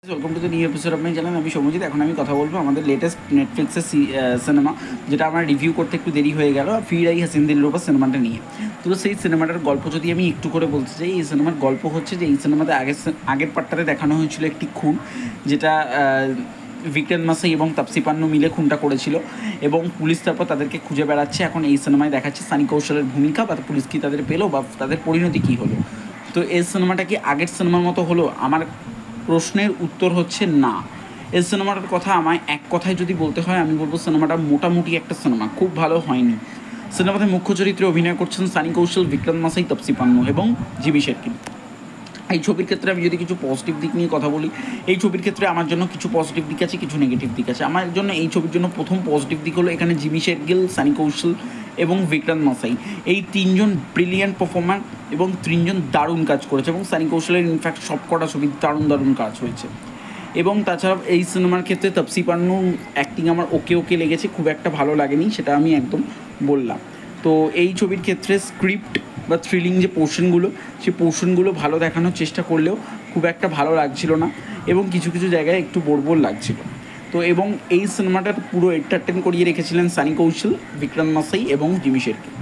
Welcome to the new episode of my channel. আমি সৌম্যজিৎ। এখন আমি কথা বলবো আমাদের লেটেস্ট নেটফ্লিক্সের সিনেমা, যেটা আমার রিভিউ করতে একটু দেরি হয়ে গেল, ফির আই হাসিন দিলরুবা সিনেমাটা নিয়ে। তো সেই সিনেমাটার গল্প যদি আমি একটু করে বলতে চাই, এই সিনেমার গল্প হচ্ছে যে এই সিনেমাতে আগের পার্টটাতে দেখানো হয়েছিল একটি খুন, যেটা বিক্রান্ত মাসাই এবং তাপসী পান্নু মিলে খুনটা করেছিল, এবং পুলিশ তারপর তাদেরকে খুঁজে বেড়াচ্ছে। এখন এই সিনেমায় দেখাচ্ছে সানি কৌশলের ভূমিকা, বা পুলিশ কি তাদের পেলো বা তাদের পরিণতি কী হলো। তো এই সিনেমাটা কি আগের সিনেমার মতো হলো? আমার প্রশ্নের উত্তর হচ্ছে না। এই সিনেমাটার কথা আমায় এক কথায় যদি বলতে হয়, আমি বলবো সিনেমাটা মোটামুটি একটা সিনেমা, খুব ভালো হয়নি। সিনেমাতে মুখ্য চরিত্রে অভিনয় করছেন সানি কৌশল, বিক্রান্ত মাসাই, তাপসী পান্নু এবং জিমি শেরগিল। এই ছবির ক্ষেত্রে আমি যদি কিছু পজিটিভ দিক নিয়ে কথা বলি, এই ছবির ক্ষেত্রে আমার জন্য কিছু পজিটিভ দিক আছে, কিছু নেগেটিভ দিক আছে। আমার জন্য এই ছবির জন্য প্রথম পজিটিভ দিক হলো এখানে জিমি শেরগিল, সানি কৌশল এবং বিক্রান্ত মাসাই, এই তিনজন ব্রিলিয়ান্ট পারফর্মার এবং তিনজন দারুণ কাজ করেছে, এবং সানি কৌশলের ইনফ্যাক্ট সব কটা ছবি দারুণ কাজ হয়েছে। এবং তাছাড়া এই সিনেমার ক্ষেত্রে তাপসী পান্নুর অ্যাক্টিং আমার ওকে লেগেছে, খুব একটা ভালো লাগেনি, সেটা আমি একদম বললাম। তো এই ছবির ক্ষেত্রে স্ক্রিপ্ট বা থ্রিলিং যে পোর্শনগুলো, সেই পোর্শনগুলো ভালো দেখানোর চেষ্টা করলেও খুব একটা ভালো লাগছিল না, এবং কিছু জায়গায় একটু বোর লাগছিল। তো এবং এই সিনেমাটার পুরো এন্টারটেন করিয়ে রেখেছিলেন সানি কৌশল, বিক্রান্ত মাসাই এবং জিমি শেরগিল।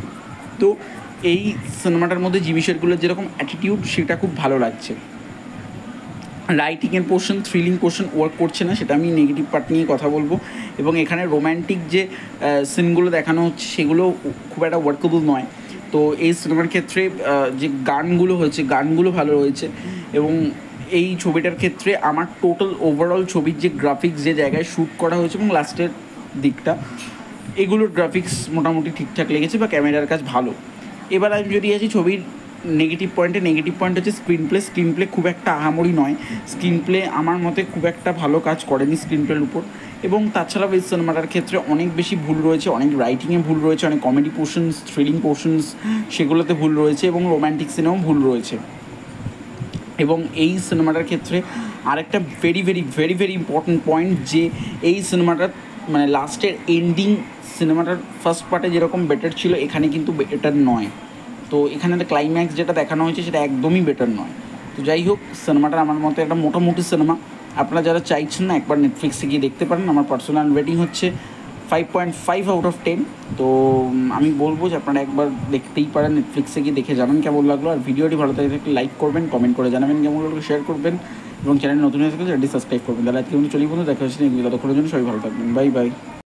তো এই সিনেমাটার মধ্যে জিমি শেরগিলের যেরকম অ্যাটিটিউড, সেটা খুব ভালো লাগছে। রাইটিংয়ের পোর্শন, থ্রিলিং পোর্শন ওয়ার্ক করছে না, সেটা আমি নেগেটিভ পার্ট নিয়ে কথা বলবো। এবং এখানে রোম্যান্টিক যে সিনগুলো দেখানো হচ্ছে, সেগুলো খুব একটা ওয়ার্কেবল নয়। তো এই সিনেমার ক্ষেত্রে যে গানগুলো হয়েছে, গানগুলো ভালো হয়েছে। এবং এই ছবিটার ক্ষেত্রে আমার টোটাল ওভারঅল ছবির যে গ্রাফিক্স, যে জায়গায় শ্যুট করা হয়েছে এবং লাস্টের দিকটা, এগুলোর গ্রাফিক্স মোটামুটি ঠিকঠাক লেগেছে, বা ক্যামেরার কাজ ভালো। এবার আমি যদি আছি ছবির নেগেটিভ পয়েন্ট হচ্ছে স্ক্রিন প্লে খুব একটা আহামরি নয়। স্ক্রিন প্লে আমার মতে খুব একটা ভালো কাজ করেনি স্ক্রিন প্লের উপর। এবং তাছাড়াও এই সিনেমাটার ক্ষেত্রে অনেক বেশি ভুল রয়েছে, অনেক রাইটিংয়ে ভুল রয়েছে, অনেক কমেডি পোর্শনস, থ্রিলিং পোর্শনস, সেগুলোতে ভুল রয়েছে, এবং রোম্যান্টিক সিনেমাও ভুল রয়েছে। এবং এই সিনেমাটার ক্ষেত্রে আরেকটা ভেরি ইম্পর্ট্যান্ট পয়েন্ট, যে এই সিনেমাটার মানে লাস্টের এন্ডিং, সিনেমাটার ফার্স্ট পার্টে যেরকম বেটার ছিল, এখানে কিন্তু বেটার নয়। তো এখানে ক্লাইম্যাক্স যেটা দেখানো হয়েছে, সেটা একদমই বেটার নয়। তো যাই হোক, সিনেমাটার আমার মতে একটা মোটামুটি সিনেমা। আপনারা যারা চাইছেন না, একবার নেটফ্লিক্সে গিয়ে দেখতে পারেন। আমার পার্সোনাল রেটিং হচ্ছে 5.5 আউট অফ 10। তো আমি বলবো যে আপনারা একবার দেখতেই পারেন, নেটফ্লিক্সে গিয়ে দেখে জানান কেমন লাগলো। আর ভিডিওটি ভালো থাকলে লাইক করবেন, কমেন্ট করে জানাবেন কেমন লাগলো, শেয়ার করবেন, এবং চ্যানেল নতুন হয়ে থাকলে চ্যানেলটি সাবস্ক্রাইব করবেন। তাহলে আজকে আমি চলি বন্ধু, দেখা হচ্ছে ততক্ষণের জন্য সবাই ভালো থাকবেন। বাই।